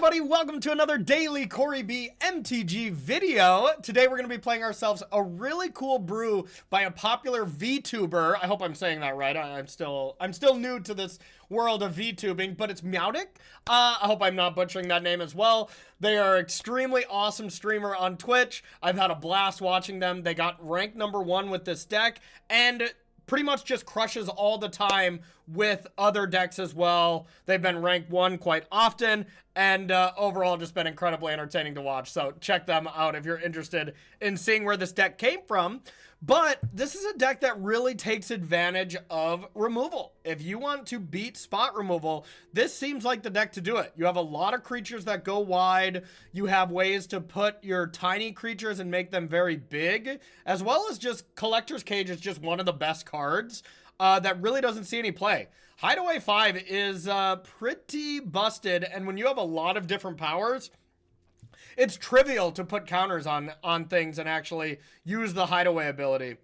everybody, welcome to another daily Corey B MTG video. Today we're going to be playing ourselves a really cool brew by a popular VTuber. I hope I'm saying that right. I'm still new to this world of VTubing, but it's Mythic. I hope I'm not butchering that name as well. They are an extremely awesome streamer on Twitch. I've had a blast watching them. They got ranked #1 with this deck and pretty much just crushes all the time with other decks as well. They've been ranked 1 quite often, and overall just been incredibly entertaining to watch. So check them out if you're interested in seeing where this deck came from. But this is a deck that really takes advantage of removal. If you want to beat spot removal, this seems like the deck to do it. You have a lot of creatures that go wide. You have ways to put your tiny creatures and make them very big, as well as just Collector's Cage is just one of the best cards that really doesn't see any play. Hideaway 5 is pretty busted, and when you have a lot of different powers, it's trivial to put counters on things and actually use the hideaway ability.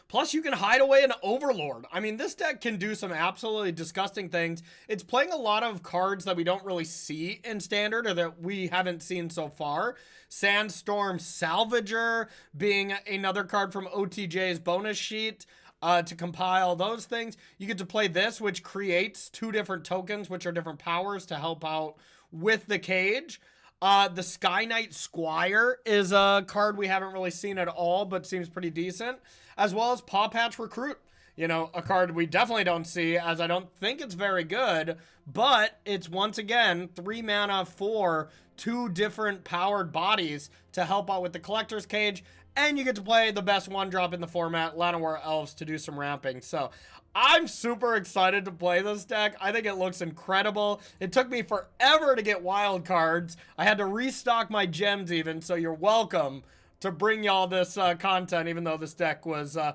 Plus, you can hide away an Overlord. I mean, this deck can do some absolutely disgusting things. It's playing a lot of cards that we don't really see in Standard or that we haven't seen so far. Sandstorm Salvager being another card from OTJ's bonus sheet. To compile those things, you get to play this, which creates 2 different tokens, which are different powers to help out with the cage. The Sky Knight Squire is a card we haven't really seen at all, but seems pretty decent, as well as Paw Patch Recruit. You know, a card we definitely don't see, as I don't think it's very good, but it's once again 3 mana for 2 different powered bodies to help out with the Collector's Cage, and you get to play the best 1-drop in the format, Llanowar Elves, to do some ramping. So I'm super excited to play this deck. I think it looks incredible. It took me forever to get wild cards. I had to restock my gems even, so you're welcome to bring y'all this content, even though this deck was a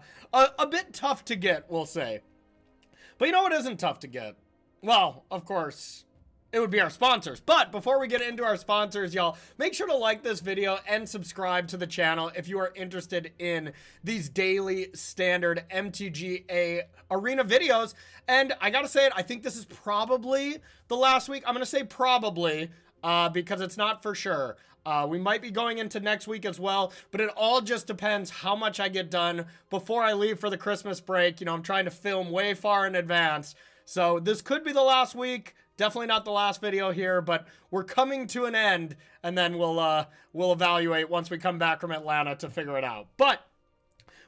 bit tough to get, we'll say. But you know what isn't tough to get? Well, of course, it would be our sponsors. But before we get into our sponsors, y'all, make sure to like this video and subscribe to the channel if you are interested in these daily Standard MTGA arena videos. And I gotta say it, I think this is probably the last week. I'm gonna say probably because it's not for sure. We might be going into next week as well, but it all just depends how much I get done before I leave for the Christmas break. You know, I'm trying to film way far in advance. So this could be the last week. Definitely not the last video here, but we're coming to an end, and then we'll evaluate once we come back from Atlanta to figure it out. But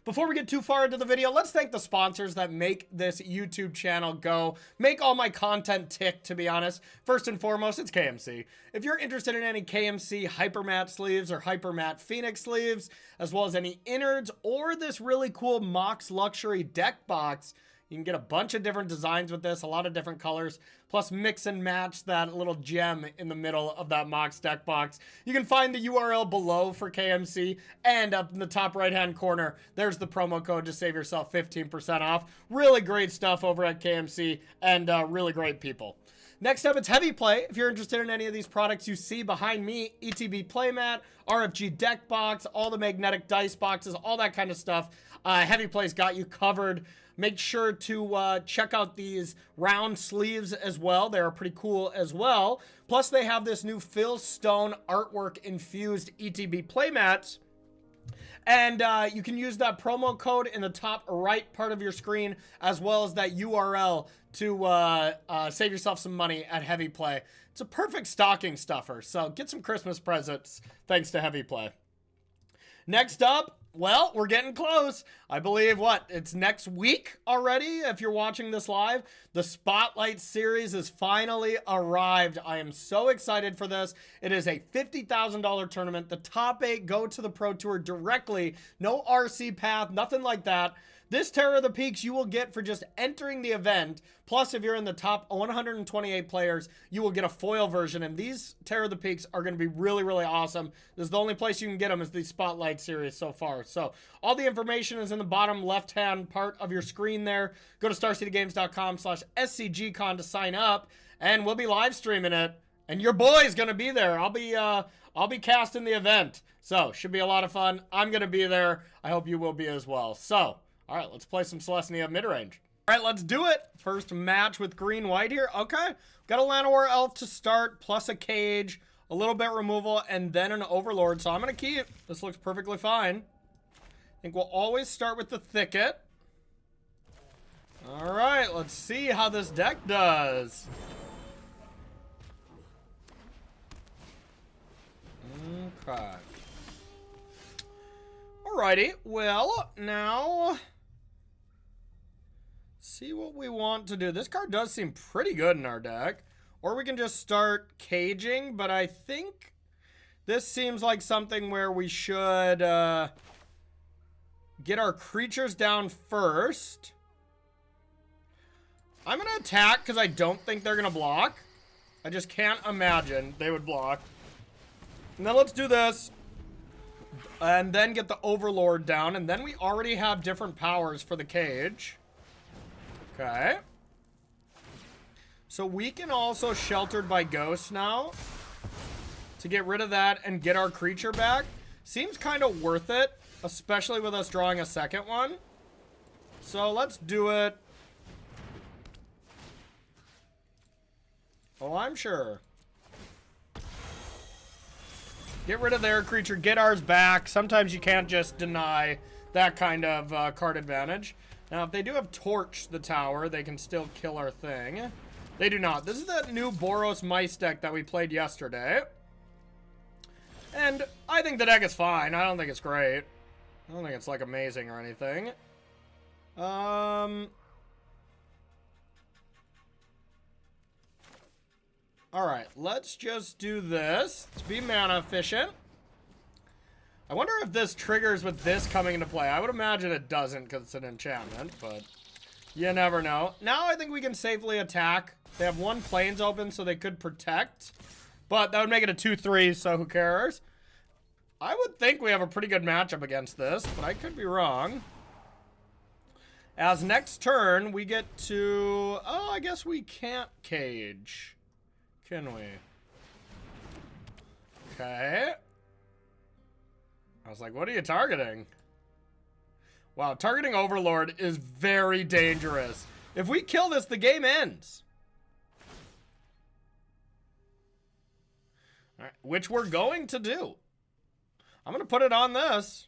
before we get too far into the video, let's thank the sponsors that make this YouTube channel go, make all my content tick, to be honest. First and foremost, it's KMC. If you're interested in any KMC Hypermat sleeves or Hypermat Phoenix sleeves, as well as any innards or this really cool Mox Luxury deck box, you can get a bunch of different designs with this, a lot of different colors, plus mix and match that little gem in the middle of that Mox deck box. You can find the URL below for KMC, and up in the top right-hand corner, there's the promo code to save yourself 15% off. Really great stuff over at KMC, and really great people. Next up, it's Heavy Play. If you're interested in any of these products you see behind me, ETB Playmat, RFG Deck Box, all the magnetic dice boxes, all that kind of stuff, Heavy Play's got you covered. Make sure to check out these round sleeves as well. They're pretty cool as well. Plus, they have this new Phil Stone artwork infused ETB playmats. And you can use that promo code in the top right part of your screen, as well as that URL to save yourself some money at Heavy Play. It's a perfect stocking stuffer, so get some Christmas presents thanks to Heavy Play. Next up, well, we're getting close. I believe, it's next week already if you're watching this live. The Spotlight Series has finally arrived. I am so excited for this. It is a $50,000 tournament. The top 8 go to the Pro Tour directly. No RC path, nothing like that. This Terror of the Peaks you will get for just entering the event. Plus, if you're in the top 128 players, you will get a foil version. And these Terror of the Peaks are going to be really, really awesome. This is the only place you can get them is the Spotlight Series so far. So all the information is in the bottom left-hand part of your screen there. Go to starcitygames.com/SCGCon to sign up, and we'll be live streaming it. And your boy's going to be there. I'll be casting the event. So should be a lot of fun. I'm going to be there. I hope you will be as well. So all right, let's play some Selesnya Midrange. All right, let's do it. First match with green-white here. Okay, got a Llanowar Elf to start, plus a cage, a little bit removal, and then an Overlord. So I'm going to keep. This looks perfectly fine. I think we'll always start with the Thicket. All right, let's see how this deck does. Okay. Alrighty, well, now see what we want to do. This card does seem pretty good in our deck. Or we can just start caging, but I think this seems like something where we should get our creatures down first. I'm going to attack because I don't think they're going to block. I just can't imagine they would block. And then let's do this. And then get the Overlord down. And then we already have different powers for the cage. Okay. So we can also Sheltered by Ghosts now. To get rid of that and get our creature back. Seems kind of worth it. Especially with us drawing a second one. So let's do it. Oh, I'm sure. Get rid of their creature, get ours back. Sometimes you can't just deny that kind of card advantage. Now, if they do have Torch the tower, they can still kill our thing. They do not. This is that new Boros Mice deck that we played yesterday. And I think the deck is fine. I don't think it's great. I don't think it's, like, amazing or anything. Alright, let's just do this. Let's be mana efficient. I wonder if this triggers with this coming into play. I would imagine it doesn't because it's an enchantment, but you never know. Now I think we can safely attack. They have one plains open, so they could protect. But that would make it a 2-3, so who cares? I would think we have a pretty good matchup against this, but I could be wrong. As next turn, we get to... Oh, I guess we can't cage. Can we? Okay. I was like, what are you targeting? Wow, targeting Overlord is very dangerous. If we kill this, the game ends. All right, which we're going to do. I'm going to put it on this.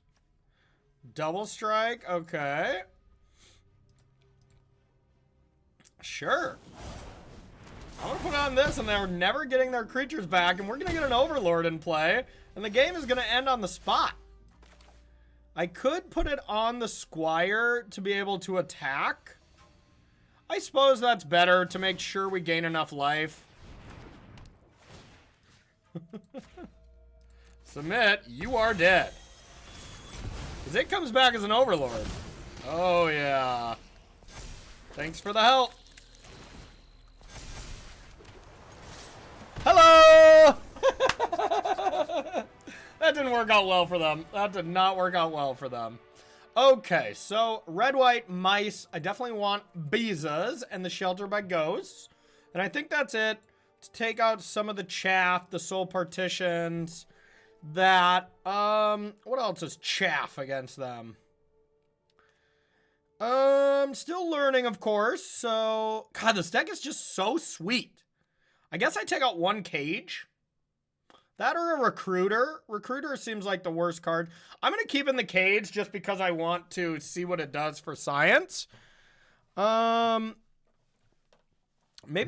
Double strike, okay. Sure. I'm going to put on this, and they're never getting their creatures back, and we're going to get an Overlord in play, and the game is going to end on the spot. I could put it on the Squire to be able to attack. I suppose that's better to make sure we gain enough life. Submit, you are dead. Because it comes back as an Overlord. Oh, yeah. Thanks for the help. Hello! That didn't work out well for them. That did not work out well for them. Okay, so red-white mice. I definitely want Bizas and the Shelter by Ghosts. And I think that's it. To take out some of the chaff, the soul partitions, that. What else is chaff against them? Still learning, of course. So, God, this deck is just so sweet. I guess I take out one cage. That or a recruiter. Recruiter seems like the worst card. I'm going to keep in the cage just because I want to see what it does for science. Maybe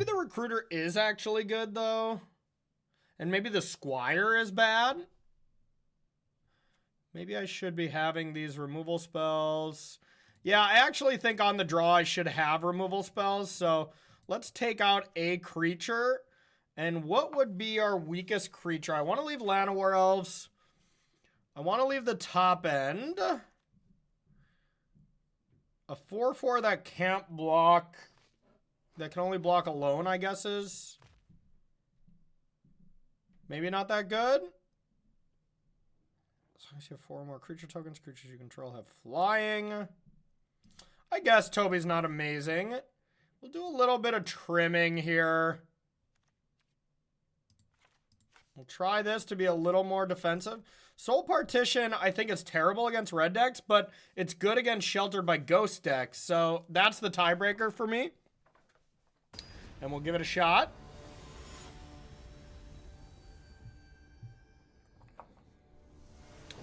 the recruiter is actually good, though. And maybe the Squire is bad. Maybe I should be having these removal spells. Yeah, I actually think on the draw I should have removal spells. So let's take out a creature. And what would be our weakest creature? I want to leave Llanowar Elves. I want to leave the top end. A 4/4 that can't block. That can only block alone, I guess is. Maybe not that good. As long as you have 4 more creature tokens, creatures you control have flying. I guess Toby's not amazing. We'll do a little bit of trimming here. We'll try this to be a little more defensive. Soul Partition, I think, is terrible against red decks, but it's good against Sheltered by Ghost decks. So that's the tiebreaker for me. And we'll give it a shot.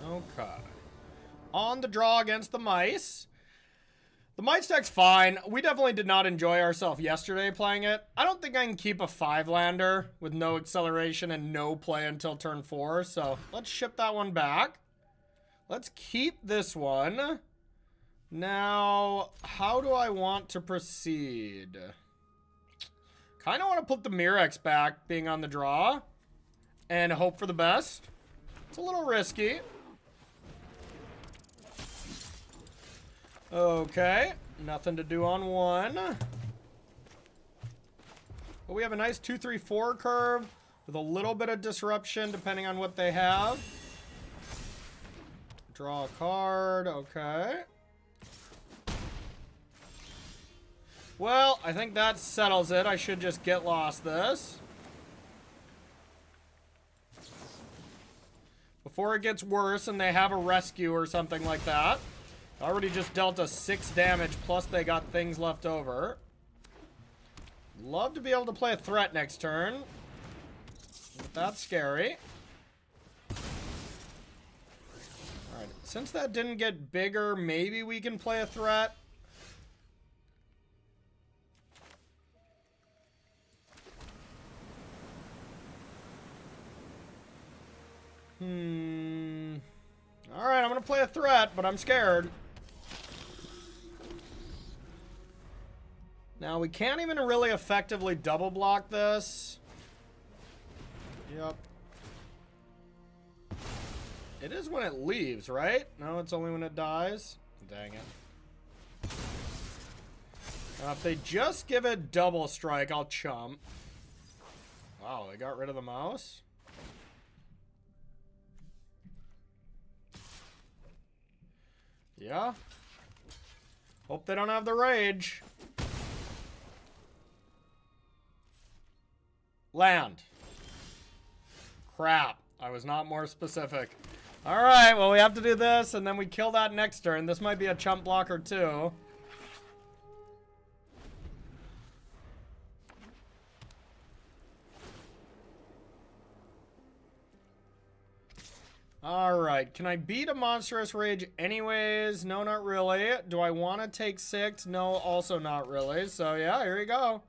Okay. On the draw against the Mice. The Mice deck's fine. We definitely did not enjoy ourselves yesterday playing it. I don't think I can keep a 5-lander with no acceleration and no play until turn 4. So let's ship that one back. Let's keep this one. Now, how do I want to proceed? Kind of want to put the Mirex back, being on the draw, and hope for the best. It's a little risky. Okay, nothing to do on one. But we have a nice 2-3-4 curve with a little bit of disruption depending on what they have. Draw a card, okay. Well, I think that settles it. I should just get lost this. Before it gets worse and they have a rescue or something like that. Already just dealt us 6 damage, plus they got things left over. Love to be able to play a threat next turn. But that's scary. Alright, since that didn't get bigger, maybe we can play a threat. Alright, I'm gonna play a threat, but I'm scared. Now, we can't even really effectively double block this. Yep. It is when it leaves, right? No, it's only when it dies. Dang it. Now, if they just give it double strike, I'll chump. Wow, they got rid of the mouse? Yeah. Hope they don't have the rage. Land. Crap. I was not more specific. Alright, well, we have to do this, and then we kill that next turn. This might be a chump blocker, too. Alright, can I beat a Monstrous Rage anyways? No, not really. Do I want to take 6? No, also not really. So, yeah, here we go.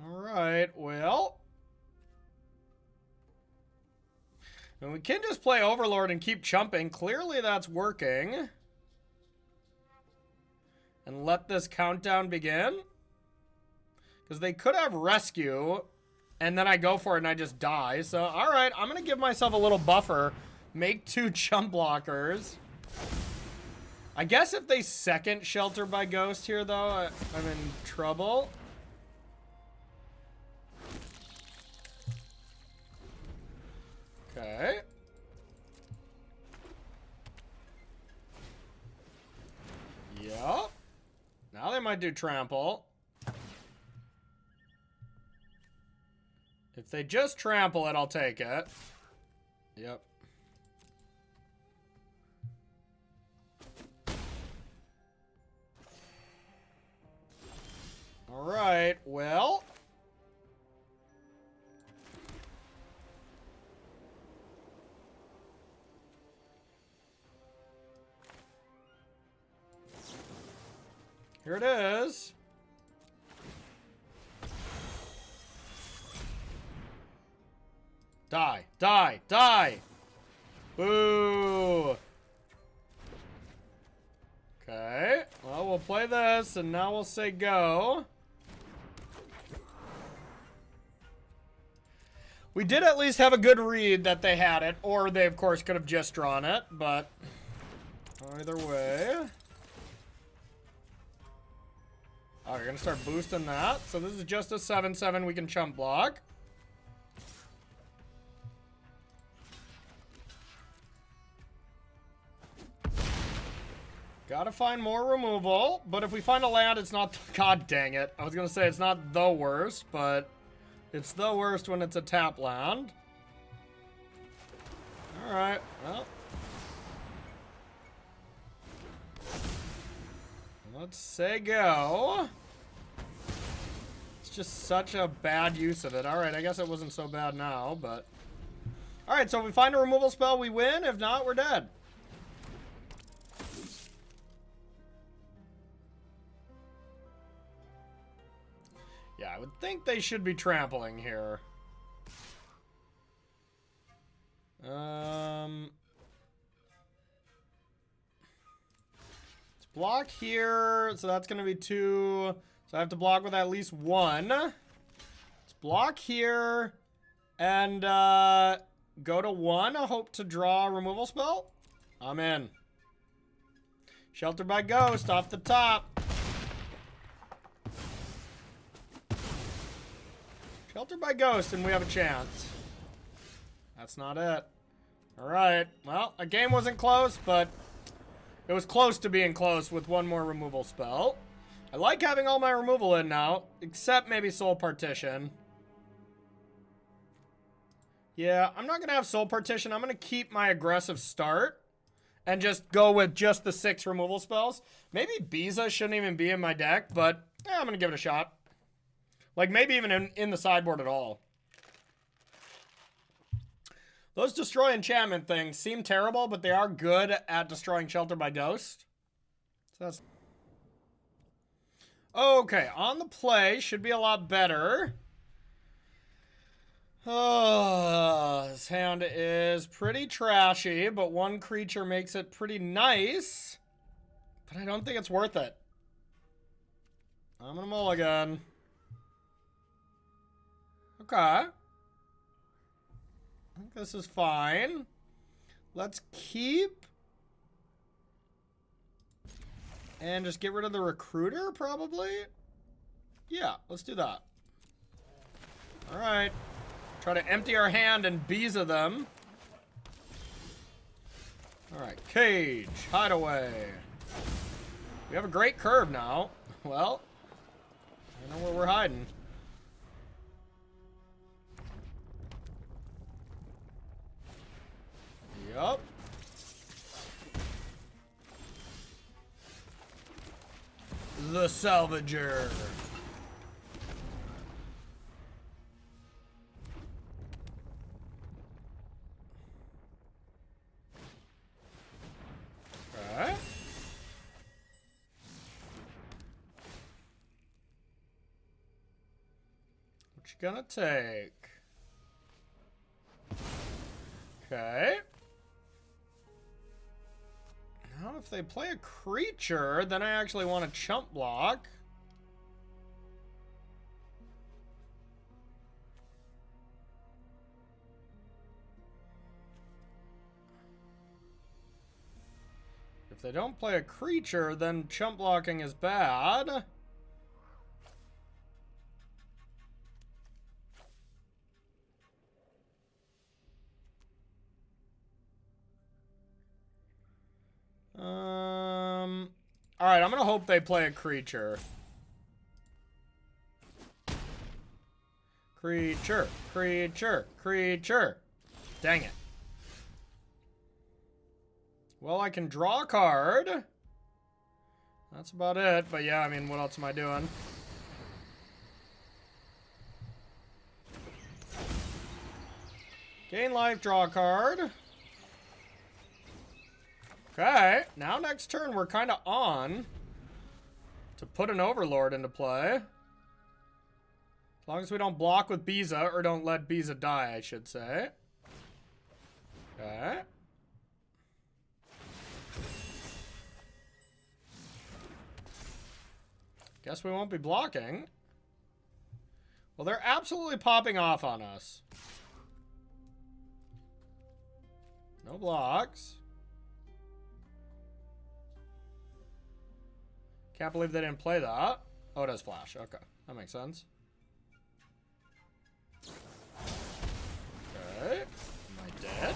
Alright, well. And we can just play Overlord and keep chumping. Clearly that's working. And let this countdown begin. Because they could have rescue. And then I go for it and I just die. So, alright, I'm going to give myself a little buffer. Make 2 chump blockers. I guess if they second Shelter by Ghost here, though, I'm in trouble. Okay. Yup. Now they might do trample. If they just trample it, I'll take it. Yep. Alright, well. Here it is. Die, die, die. Boo. Okay, well, we'll play this, and now we'll say go. We did at least have a good read that they had it, or they, of course, could have just drawn it, but either way. Oh, you're gonna start boosting that. So this is just a 7/7 we can chump block. Gotta find more removal, but if we find a land, it's not... God dang it. I was gonna say it's not the worst, but it's the worst when it's a tap land. Alright, well. Let's say go. It's just such a bad use of it. Alright, I guess it wasn't so bad now, but... Alright, so if we find a removal spell, we win. If not, we're dead. Yeah, I would think they should be trampling here. Let's block here. So that's going to be 2. So I have to block with at least 1. Let's block here. And go to 1. I hope to draw a removal spell. I'm in. Shelter by Ghost off the top. Shelter by Ghost, and we have a chance. That's not it. Alright, well, a game wasn't close, but it was close to being close with 1 more removal spell. I like having all my removal in now, except maybe Soul Partition. Yeah, I'm not going to have Soul Partition. I'm going to keep my aggressive start and just go with just the 6 removal spells. Maybe Biza shouldn't even be in my deck, but I'm going to give it a shot. Like, maybe even in the sideboard at all. Those destroy enchantment things seem terrible, but they are good at destroying Shelter by Ghost. So that's... Okay, on the play should be a lot better. Oh, this hand is pretty trashy, but 1 creature makes it pretty nice. But I don't think it's worth it. I'm gonna mulligan. Okay. I think this is fine. Let's keep. And just get rid of the recruiter, probably? Yeah, let's do that. Alright. Try to empty our hand and Biza them. Alright, Cage. Hideaway. We have a great curve now. Well, I know where we're hiding. Yup. The Salvager. Okay. What you gonna take? Okay. Now, if they play a creature, then I actually want to chump block. If they don't play a creature, then chump blocking is bad. Alright, I'm gonna hope they play a creature. Creature, creature, creature. Dang it. Well, I can draw a card. That's about it, but yeah, I mean, what else am I doing? Gain life, draw a card. Okay, now next turn we're kind of on to put an Overlord into play. As long as we don't block with Biza, or don't let Biza die, I should say. Okay. Guess we won't be blocking. Well, they're absolutely popping off on us. No blocks. Can't believe they didn't play that. Oh, it has flash. Okay, that makes sense. Okay, am I dead?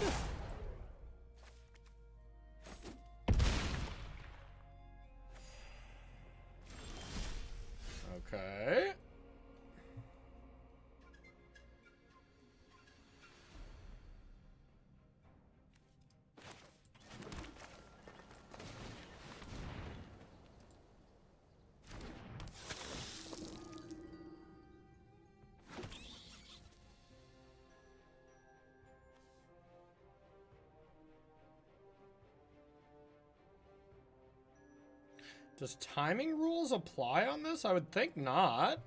Does timing rules apply on this? I would think not.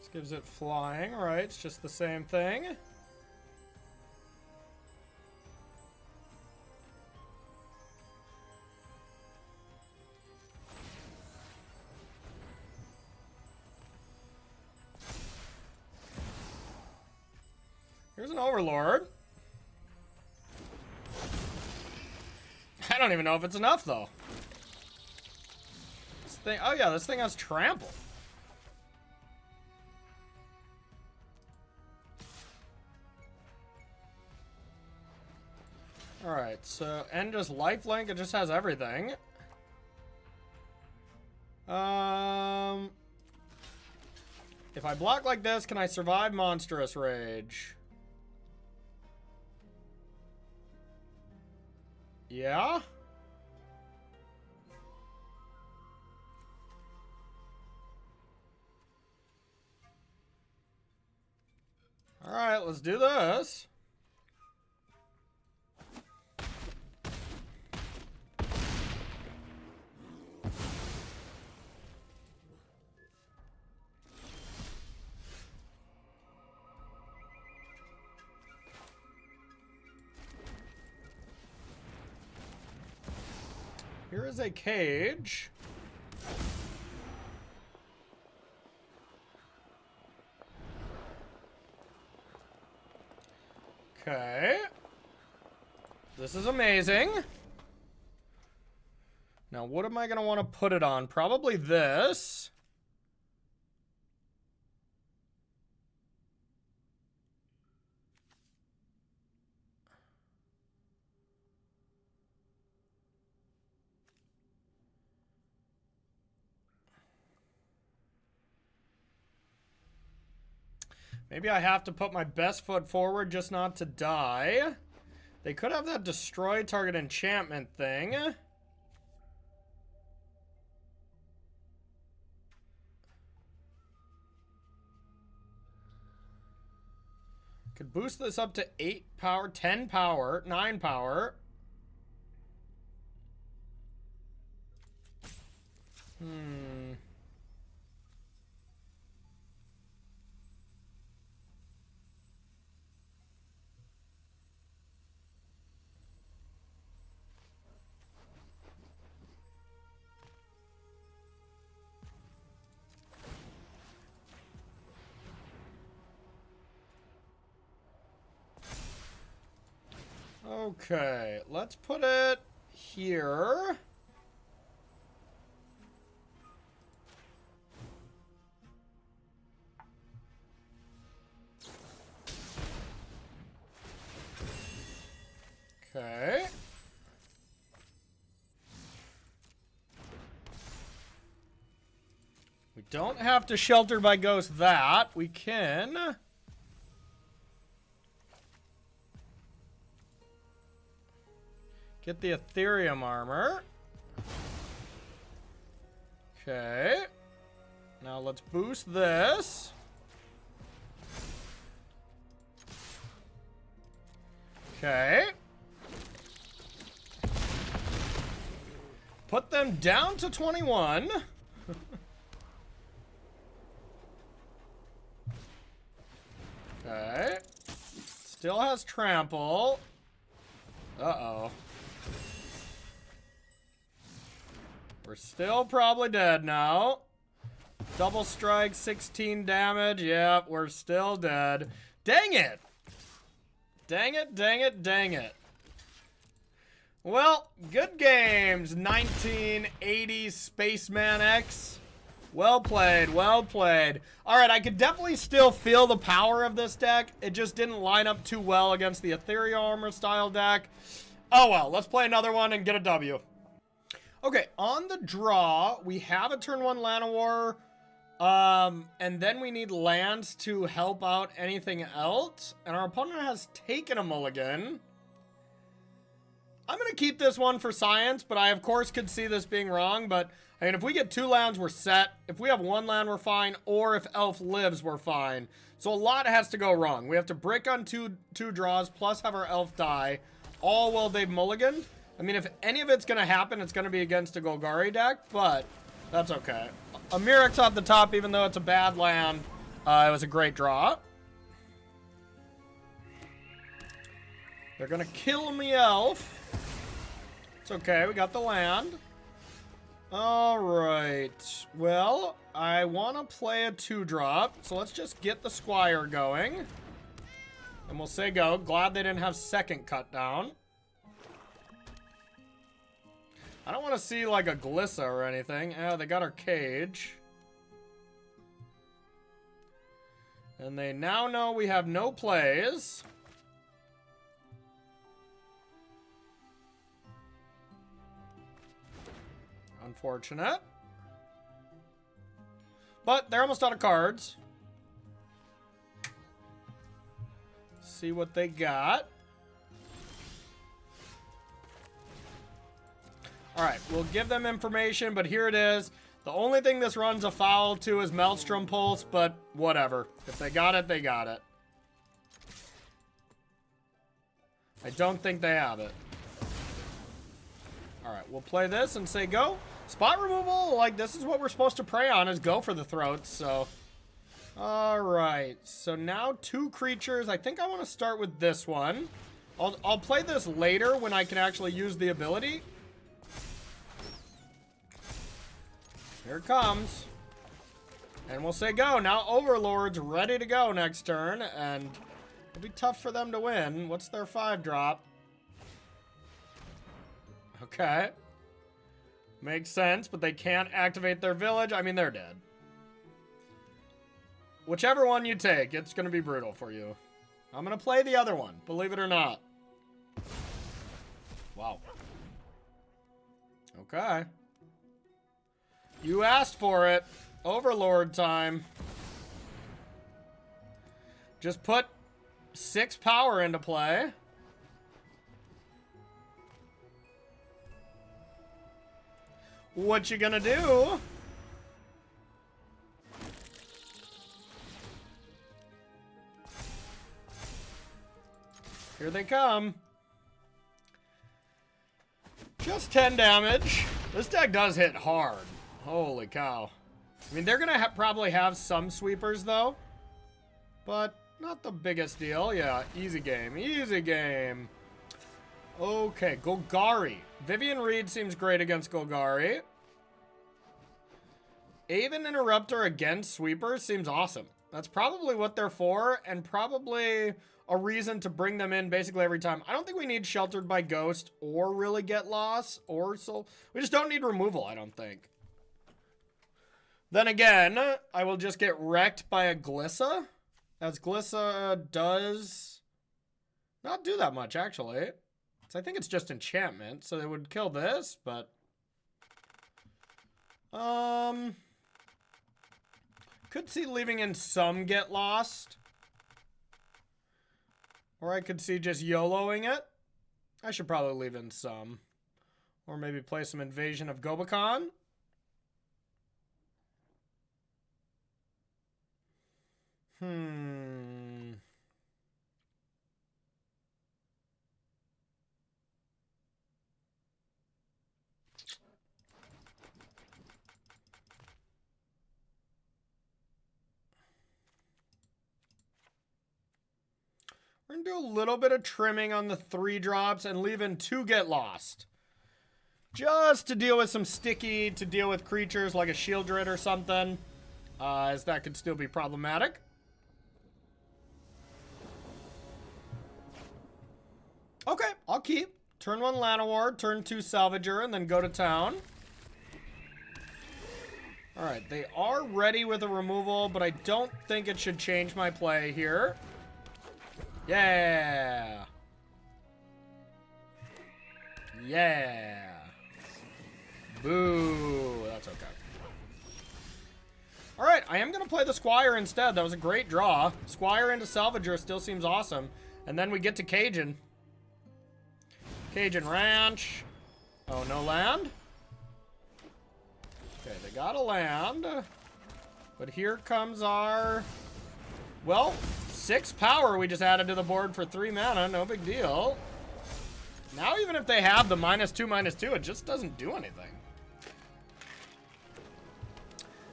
This gives it flying, right? It's just the same thing. Here's an Overlord. I don't even know if it's enough, though. This thing, oh yeah, this thing has trample. Alright, so, and just lifelink, it just has everything. If I block like this, can I survive Monstrous Rage? Yeah? Alright, let's do this. Here is a cage. Okay. This is amazing. Now, what am I going to want to put it on? Probably this. Maybe I have to put my best foot forward just not to die. They could have that destroy target enchantment thing. Could boost this up to 8 power, 10 power, 9 power. Okay, let's put it here. Okay. We don't have to shelter by ghost that. We can. Get the Ethereum armor. Okay. Now let's boost this. Okay. Put them down to 21. Okay. Still has trample. Uh-oh. We're still probably dead now. Double strike, 16 damage. Yep, we're still dead. Dang it! Dang it, dang it, dang it. Well, good games, 1980 Spaceman X. Well played, well played. All right, I could definitely still feel the power of this deck. It just didn't line up too well against the Ethereal Armor style deck. Oh well, let's play another one and get a W. Okay, on the draw, we have a turn 1 Llanowar. And then we need lands to help out anything else. And our opponent has taken a mulligan. I'm going to keep this one for science, but I, of course, could see this being wrong. But, I mean, if we get 2 lands, we're set. If we have 1 land, we're fine. Or if Elf lives, we're fine. So a lot has to go wrong. We have to brick on two draws, plus have our Elf die, all while they've mulliganed. I mean, if any of it's going to happen, it's going to be against a Golgari deck, but that's okay. A Mirac's off the top, even though it's a bad land. It was a great draw. They're going to kill me, Elf. It's okay, we got the land. Alright. Well, I want to play a 2-drop, so let's just get the Squire going. And we'll say go. Glad they didn't have second cut down. I don't want to see like a Glissa or anything. Oh, they got our cage. And they now know we have no plays. Unfortunate. But they're almost out of cards. See what they got. Alright, we'll give them information, but here it is. The only thing this runs afoul to is Maelstrom Pulse, but whatever. If they got it, they got it. I don't think they have it. Alright, we'll play this and say go. Spot removal, like, this is what we're supposed to prey on, is go for the throats, so. Alright, so now 2 creatures. I think I want to start with this one. I'll play this later when I can actually use the ability. Here it comes. And we'll say go. Now Overlord's ready to go next turn, and it'll be tough for them to win. What's their 5-drop? Okay. Makes sense, but they can't activate their village. I mean, they're dead. Whichever one you take, it's going to be brutal for you. I'm going to play the other one, believe it or not. Wow. Okay. You asked for it. Overlord time. Just put 6 power into play. What you gonna do? Here they come. Just 10 damage. This deck does hit hard. Holy cow. I mean, they're gonna probably have some sweepers, though. But not the biggest deal. Yeah, easy game. Easy game. Okay, Golgari. Vivian Reed seems great against Golgari. Aven Interrupter against sweepers seems awesome. That's probably what they're for, and probably a reason to bring them in basically every time. I don't think we need Sheltered by Ghost or really Get Lost or Soul. We just don't need removal, I don't think. Then again, I will just get wrecked by a Glissa, as Glissa does not do that much, actually. So I think it's just enchantment, so they would kill this, but could see leaving in some Get Lost, or I could see just YOLOing it. I should probably leave in some, or maybe play some Invasion of Gobakon. We're gonna do a little bit of trimming on the 3-drops and leave in 2 Get Lost. Just to deal with some sticky, to deal with creatures like a Shieldred or something, as that could still be problematic. Okay, I'll keep. Turn 1 Llanowar, turn 2 Salvager, and then go to town. Alright, they are ready with a removal, but I don't think it should change my play here. Yeah! Yeah! Boo! That's okay. Alright, right, I am going to play the Squire instead. That was a great draw. Squire into Salvager still seems awesome. And then we get to Cajun. Cajun Ranch. Oh, no land? Okay, they got a land. But here comes our... Well, 6 power we just added to the board for 3 mana. No big deal. Now even if they have the -2/-2, it just doesn't do anything.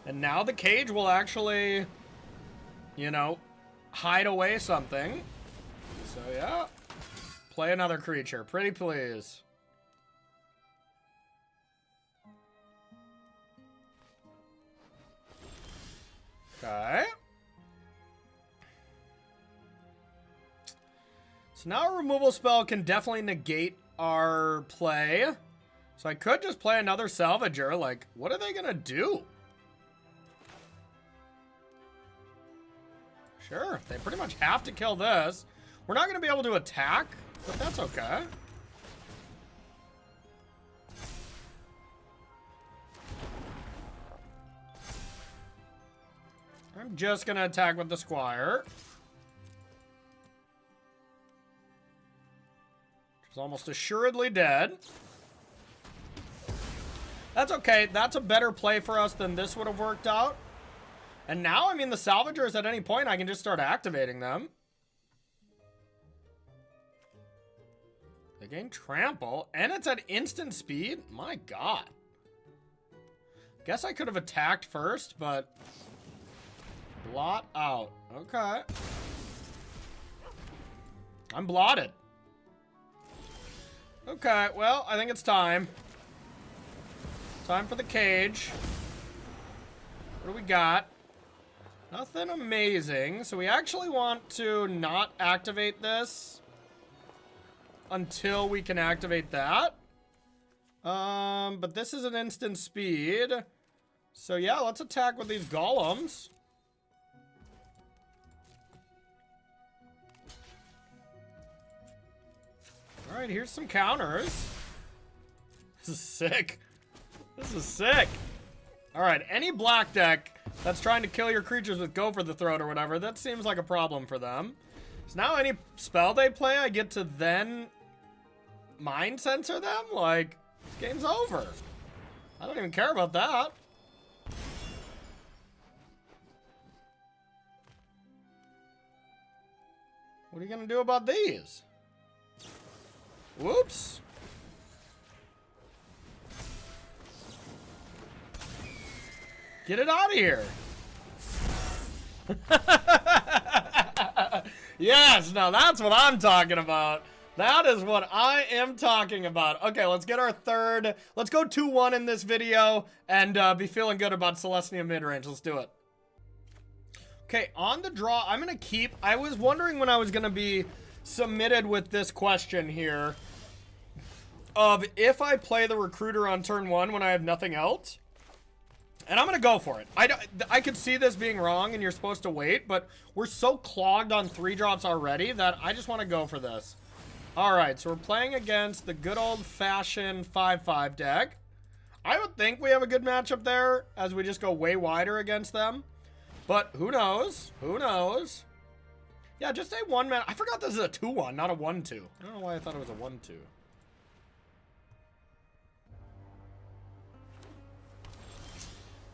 And now the cage will actually, you know, hide away something. So yeah, play another creature. Pretty please. Okay. So now a removal spell can definitely negate our play. So I could just play another Salvager. Like, what are they gonna do? Sure, they pretty much have to kill this. We're not gonna be able to attack, but that's okay. I'm just gonna attack with the Squire. Which is almost assuredly dead. That's okay. That's a better play for us than this would have worked out. And now, I mean, the Salvagers at any point, I can just start activating them. They gain Trample, and it's at instant speed? My god. Guess I could have attacked first, but... Blot out. Okay. I'm blotted. Okay, well, I think it's time. Time for the cage. What do we got? Nothing amazing. So we actually want to not activate this until we can activate that. But this is an instant speed. So yeah, let's attack with these golems. All right, here's some counters. This is sick. This is sick. All right, any black deck that's trying to kill your creatures with Go for the Throat or whatever, that seems like a problem for them. So now any spell they play, I get to then mind censor them? Like, game's over. I don't even care about that. What are you gonna do about these? Whoops. Get it out of here. Yes, now that's what I'm talking about. That is what I am talking about. Okay, let's get our third. Let's go 2-1 in this video and be feeling good about Selesnya Midrange. Let's do it. Okay, on the draw, I'm going to keep... I was wondering when I was going to be submitted with this question here of if I play the Recruiter on turn 1 when I have nothing else. And I'm going to go for it. I could see this being wrong and you're supposed to wait, but we're so clogged on 3-drops already that I just want to go for this. Alright, so we're playing against the good old-fashioned 5/5 deck. I would think we have a good matchup there as we just go way wider against them. But who knows? Who knows? Yeah, just a 1-mana. I forgot this is a 2-1, not a 1-2. I don't know why I thought it was a 1-2.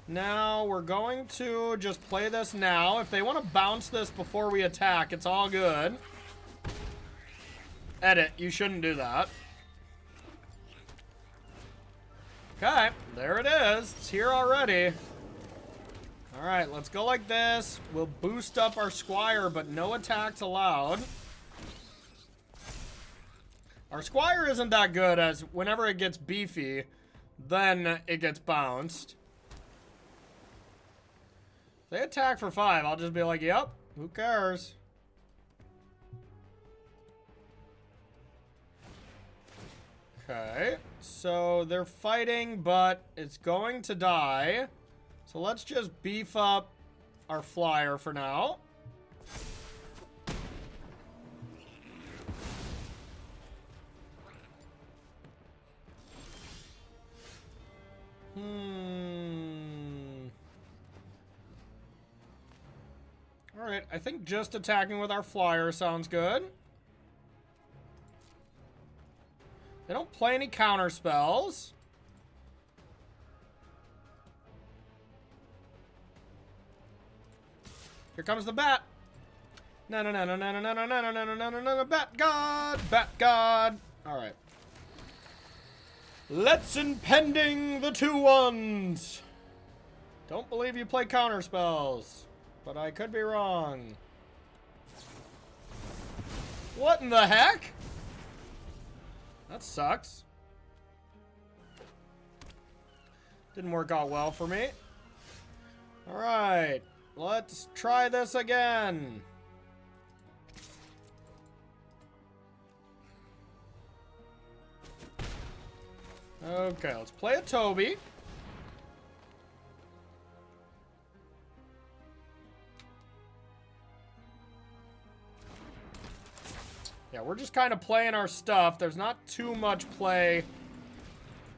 Now, we're going to just play this now. If they want to bounce this before we attack, it's all good. Edit, you shouldn't do that. Okay, there it is. It's here already. Alright, let's go like this. We'll boost up our Squire, but no attacks allowed. Our Squire isn't that good, as whenever it gets beefy, then it gets bounced. If they attack for 5, I'll just be like, yep, who cares? Okay, so they're fighting, but it's going to die. So let's just beef up our flyer for now. I think just attacking with our flyer sounds good. They don't play any counter spells. Here comes the bat. No, no, no, no, no, no, no, no, no, no, no, no, no, no, bat god, bat god. All right. Let's impending the 2-1s. Don't believe you play counter spells, but I could be wrong. What in the heck? That sucks. Didn't work out well for me. All right, let's try this again. Okay, let's play a Toby. Yeah, we're just kind of playing our stuff. There's not too much play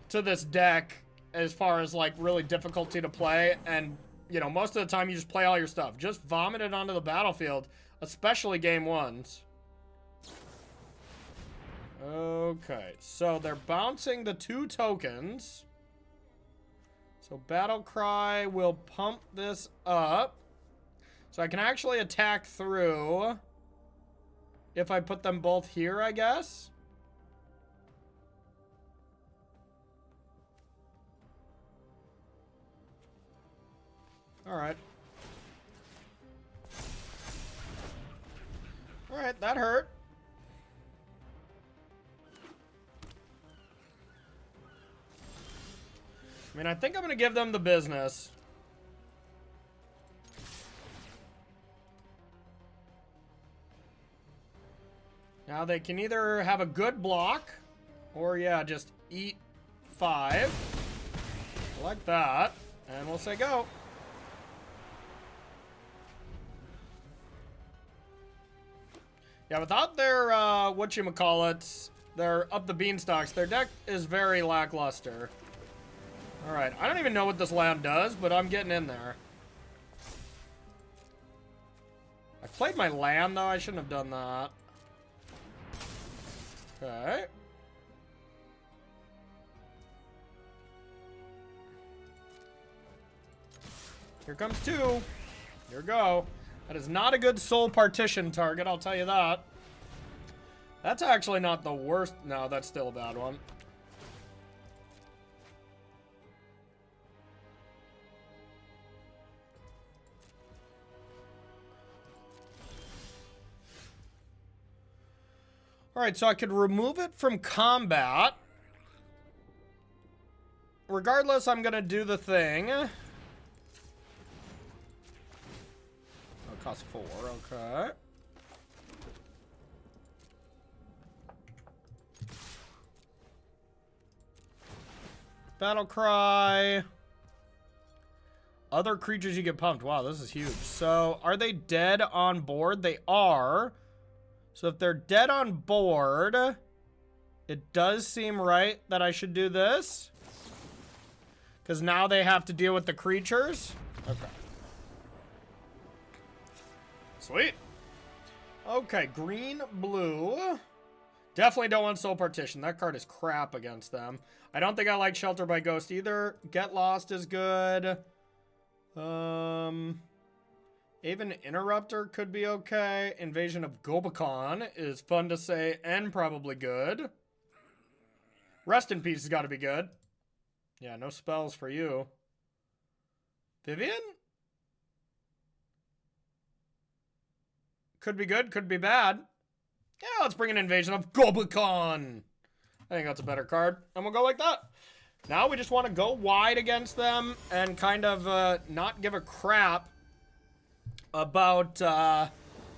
to this deck as far as, like, really difficulty to play. And, you know, most of the time you just play all your stuff. Just vomit it onto the battlefield, especially game ones. Okay, so they're bouncing the 2 tokens. So Battle Cry will pump this up. So I can actually attack through if I put them both here, I guess. Alright. Alright, that hurt. I mean, I think I'm going to give them the business. Now they can either have a good block, or yeah, just eat 5. Like that. And we'll say go. Yeah, without their, whatchamacallits, their up the beanstalks, their deck is very lackluster. Alright, I don't even know what this land does, but I'm getting in there. I played my land, though. I shouldn't have done that. Okay. Here comes 2. Here we go. That is not a good soul partition target, I'll tell you that. That's actually not the worst. No, that's still a bad one. Alright, so I could remove it from combat. Regardless, I'm gonna do the thing. Oh, it costs 4, okay. Battle Cry. Other creatures you get pumped. Wow, this is huge. So, are they dead on board? They are. So if they're dead on board, it does seem right that I should do this. Because now they have to deal with the creatures. Okay. Sweet. Okay, green, blue. Definitely don't want Soul Partition. That card is crap against them. I don't think I like Shelter by Ghost either. Get Lost is good. Even Interrupter could be okay. Invasion of Gobakon is fun to say and probably good. Rest in Peace has got to be good. Yeah, no spells for you. Vivian? Could be good, could be bad. Yeah, let's bring an Invasion of Gobakon. I think that's a better card. And we'll go like that. Now we just want to go wide against them and kind of not give a crap about,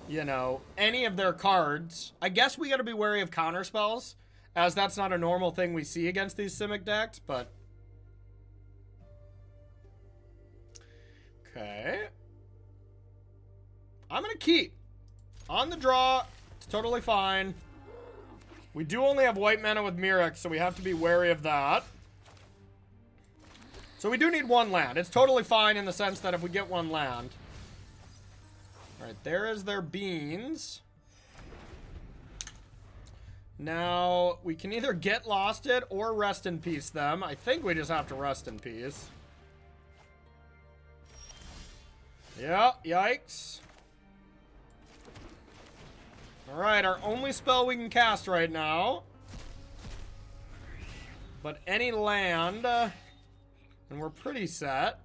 you know, any of their cards. I guess we got to be wary of counter spells, as that's not a normal thing we see against these Simic decks, but... Okay. I'm going to keep. On the draw, it's totally fine. We do only have white mana with Mirrex, so we have to be wary of that. So we do need 1 land. It's totally fine in the sense that if we get 1 land... Alright, there is their beans. Now, we can either get lost it or rest in peace them. I think we just have to rest in peace. Yeah, yikes. Alright, our only spell we can cast right now. But any land, and we're pretty set.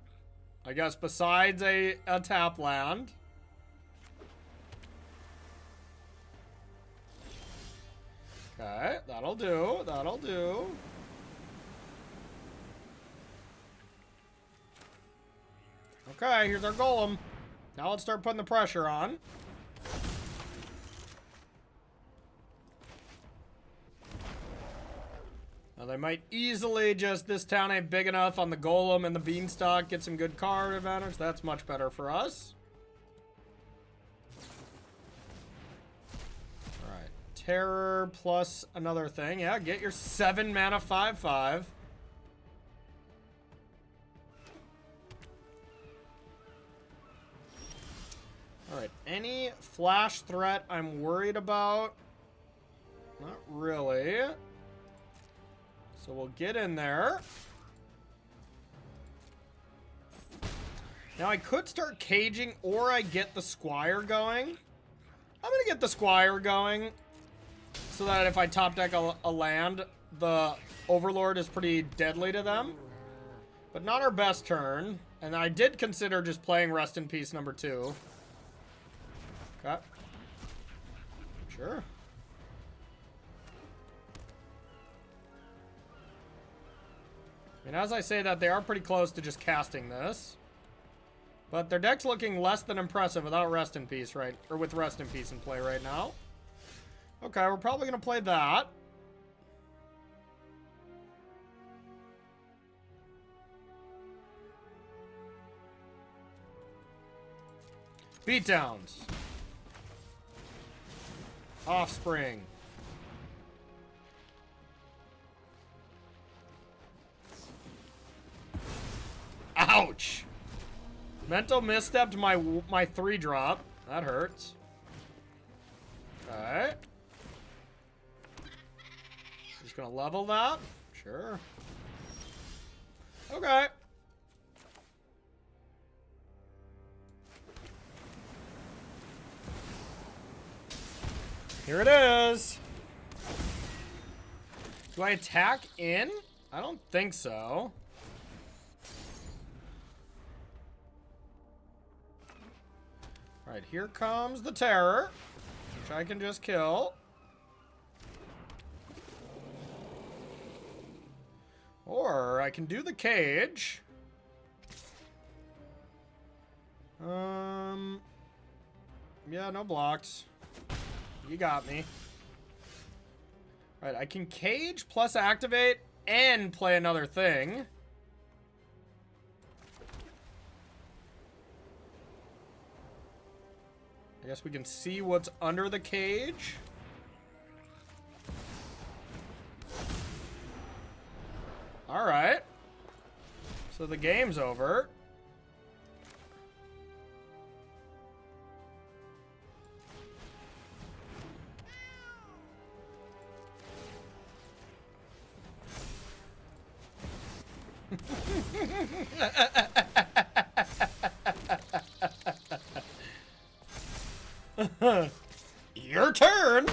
I guess besides a tap land. Okay, that'll do, that'll do. Okay, here's our golem. Now let's start putting the pressure on. Now they might easily just, this town ain't big enough on the golem and the beanstalk, get some good card advantage. That's much better for us. Alright, terror plus another thing. Yeah, get your 7 mana 5/5. Alright, any flash threat I'm worried about? Not really. So we'll get in there. Now I could start caging, or I get the squire going. I'm gonna get the squire going, so that if I top deck a land, the overlord is pretty deadly to them. But not our best turn. And I did consider just playing Rest in Peace number 2. Okay. Sure. And as I say that, they are pretty close to just casting this. But their deck's looking less than impressive without Rest in Peace, right? Or with Rest in Peace in play right now. Okay, we're probably going to play that. Beatdowns. Offspring. Ouch! Mental misstepped my 3-drop. That hurts. Okay. Just gonna level that. Sure. Okay. Here it is. Do I attack in? I don't think so. Alright, here comes the terror, which I can just kill. Or I can do the cage. Yeah, no blocks. You got me. Alright, I can cage plus activate and play another thing. I guess we can see what's under the cage. Alright. So the game's over. Your turn.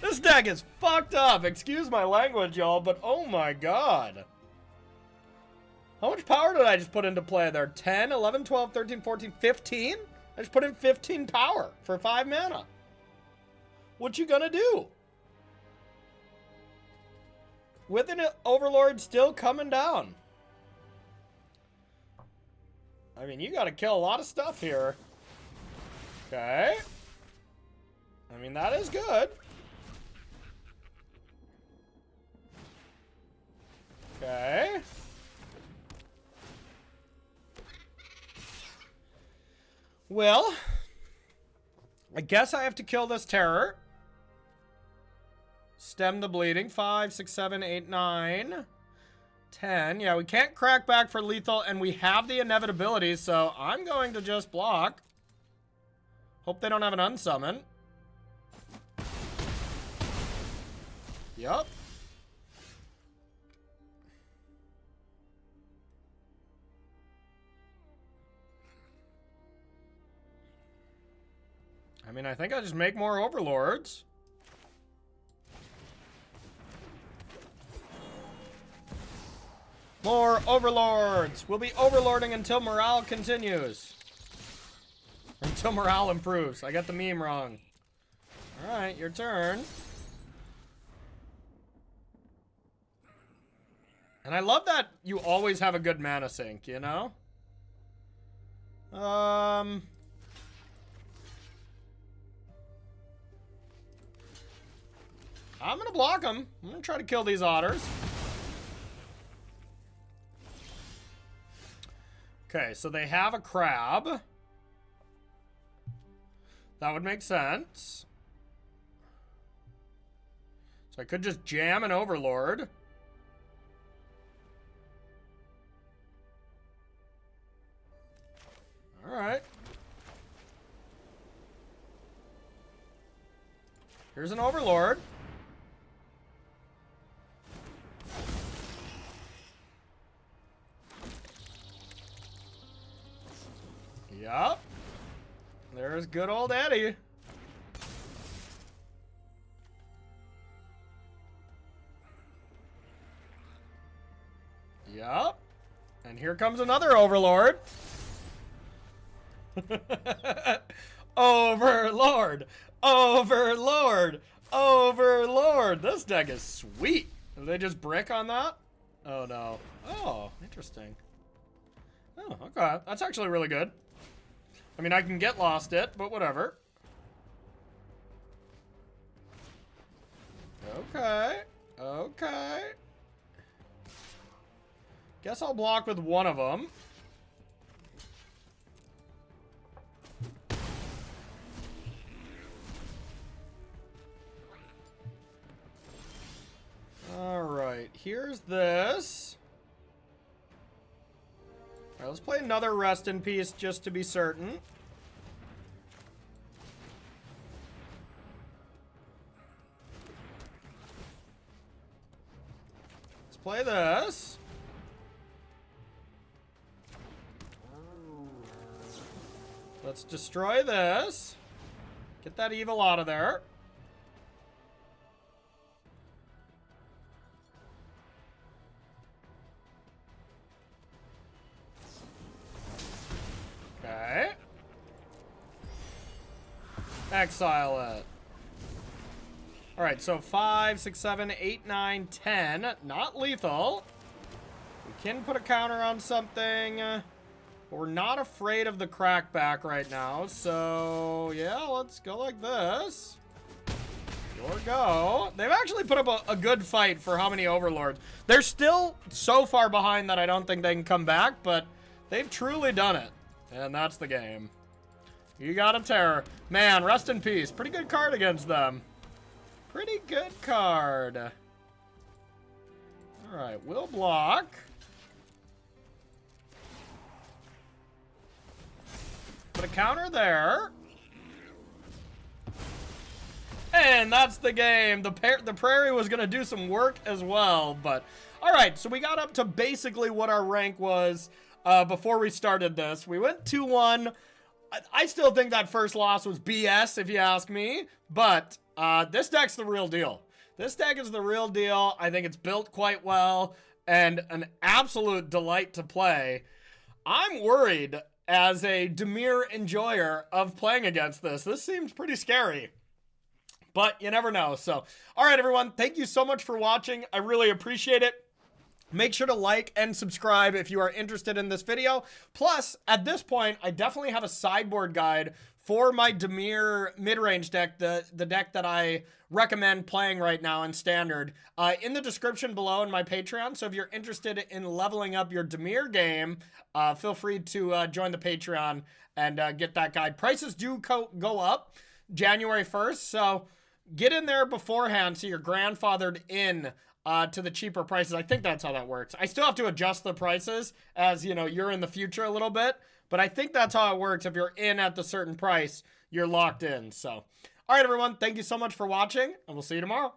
This deck is fucked up. Excuse my language, y'all, but oh my god. How much power did I just put into play there? 10, 11, 12, 13, 14, 15? I just put in 15 power for 5 mana. What you gonna do? With an overlord still coming down. I mean, you gotta kill a lot of stuff here. Okay. I mean, that is good. Okay. Well, I guess I have to kill this terror. Stem the bleeding. 5, 6, 7, 8, 9. 10. Yeah, we can't crack back for lethal, and we have the inevitability, so I'm going to just block. Hope they don't have an unsummon. Yup. I mean, I think I just make more overlords. More overlords. We'll be overlording until morale continues. Until morale improves. I got the meme wrong. Alright, your turn. And I love that you always have a good mana sink, you know? I'm gonna block them. I'm gonna try to kill these otters. Okay, so they have a crab. That would make sense. So I could just jam an overlord. Alright. Here's an overlord. Yup. There's good old Eddie. Yup. And here comes another overlord. Overlord. Overlord. Overlord. This deck is sweet. Did they just brick on that? Oh, no. Oh, interesting. Oh, okay. That's actually really good. I mean, I can get lost it, but whatever. Okay. Okay. Guess I'll block with one of them. Alright, here's this. Alright, let's play another Rest in Peace just to be certain. Let's play this. Let's destroy this. Get that evil out of there. Okay. Exile it. Alright, so 5, 6, 7, 8, 9, 10. Not lethal. We can put a counter on something. But we're not afraid of the crackback right now. So, yeah, let's go like this. Your go. They've actually put up a good fight for how many overlords. They're still so far behind that I don't think they can come back, but they've truly done it. And that's the game. You got a terror. Man, Rest in Peace. Pretty good card against them. Pretty good card. Alright, we'll block. Put a counter there. And that's the game. The Prairie was going to do some work as well. But, alright, so we got up to basically what our rank was before we started this. We went 2-1. I still think that first loss was BS, if you ask me. But this deck's the real deal. This deck is the real deal. I think it's built quite well and an absolute delight to play. I'm worried as a Dimir enjoyer of playing against this. This seems pretty scary. But you never know. So, all right, everyone. Thank you so much for watching. I really appreciate it. Make sure to like and subscribe if you are interested in this video. Plus, at this point, I definitely have a sideboard guide for my Dimir midrange deck, the deck that I recommend playing right now in Standard, in the description below in my Patreon. So if you're interested in leveling up your Dimir game, feel free to join the Patreon and get that guide. Prices do go up January 1st, so get in there beforehand so you're grandfathered in to the cheaper prices. I think that's how that works. I still have to adjust the prices as, you know, you're in the future a little bit, but I think that's how it works. If you're in at the certain price, you're locked in. So, all right, everyone, thank you so much for watching, and we'll see you tomorrow.